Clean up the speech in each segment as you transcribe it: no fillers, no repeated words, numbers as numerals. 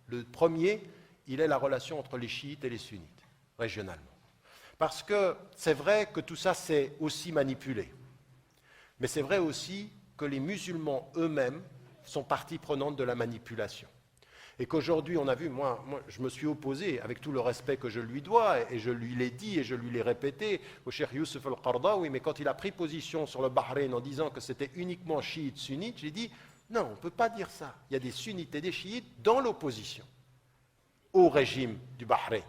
Le premier, il est la relation entre les chiites et les sunnites, régionalement. Parce que c'est vrai que tout ça, c'est aussi manipulé. Mais c'est vrai aussi que les musulmans eux-mêmes sont partie prenante de la manipulation. Et qu'aujourd'hui, on a vu, moi, je me suis opposé, avec tout le respect que je lui dois, et je lui l'ai dit et je lui l'ai répété, au Cheikh Youssef al-Qaradawi, mais quand il a pris position sur le Bahreïn en disant que c'était uniquement chiite, sunnite, j'ai dit, non, on ne peut pas dire ça. Il y a des sunnites et des chiites dans l'opposition au régime du Bahreïn.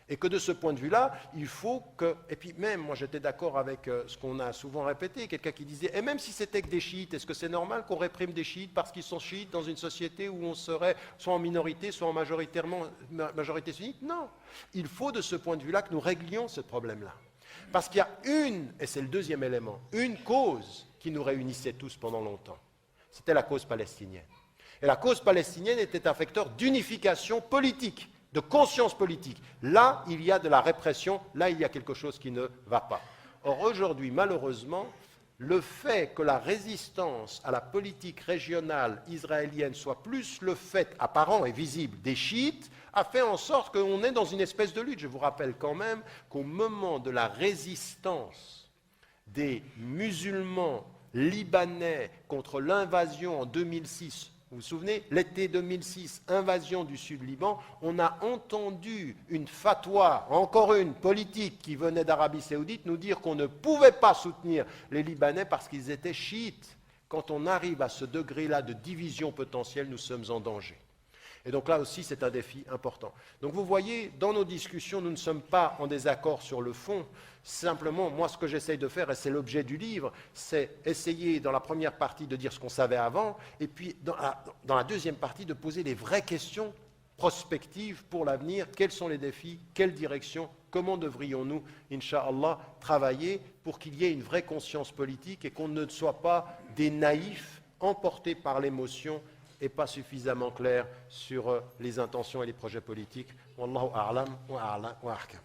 Et que de ce point de vue-là, il faut que... Et puis même, moi j'étais d'accord avec ce qu'on a souvent répété, quelqu'un qui disait, et même si c'était que des chiites, est-ce que c'est normal qu'on réprime des chiites parce qu'ils sont chiites dans une société où on serait soit en minorité, soit en majorité sunnite? Non. Il faut de ce point de vue-là que nous réglions ce problème-là. Parce qu'il y a et c'est le deuxième élément, une cause qui nous réunissait tous pendant longtemps. C'était la cause palestinienne. Et la cause palestinienne était un facteur d'unification politique, de conscience politique. Là, il y a de la répression, là, il y a quelque chose qui ne va pas. Or, aujourd'hui, malheureusement, le fait que la résistance à la politique régionale israélienne soit plus le fait apparent et visible des chiites, a fait en sorte qu'on est dans une espèce de lutte. Je vous rappelle quand même qu'au moment de la résistance des musulmans libanais contre l'invasion en 2006, vous vous souvenez, l'été 2006, invasion du Sud-Liban, on a entendu une fatwa, encore une, politique qui venait d'Arabie Saoudite, nous dire qu'on ne pouvait pas soutenir les Libanais parce qu'ils étaient chiites. Quand on arrive à ce degré-là de division potentielle, nous sommes en danger. Et donc là aussi, c'est un défi important. Donc vous voyez, dans nos discussions, nous ne sommes pas en désaccord sur le fond. Simplement, moi, ce que j'essaye de faire, et c'est l'objet du livre, c'est essayer, dans la première partie, de dire ce qu'on savait avant, et puis, dans la deuxième partie, de poser les vraies questions prospectives pour l'avenir. Quels sont les défis? Quelle direction? Comment devrions-nous, Inch'Allah, travailler pour qu'il y ait une vraie conscience politique et qu'on ne soit pas des naïfs emportés par l'émotion et pas suffisamment clair sur les intentions et les projets politiques. Wallahu a'lam wa a'lam wa ahkam.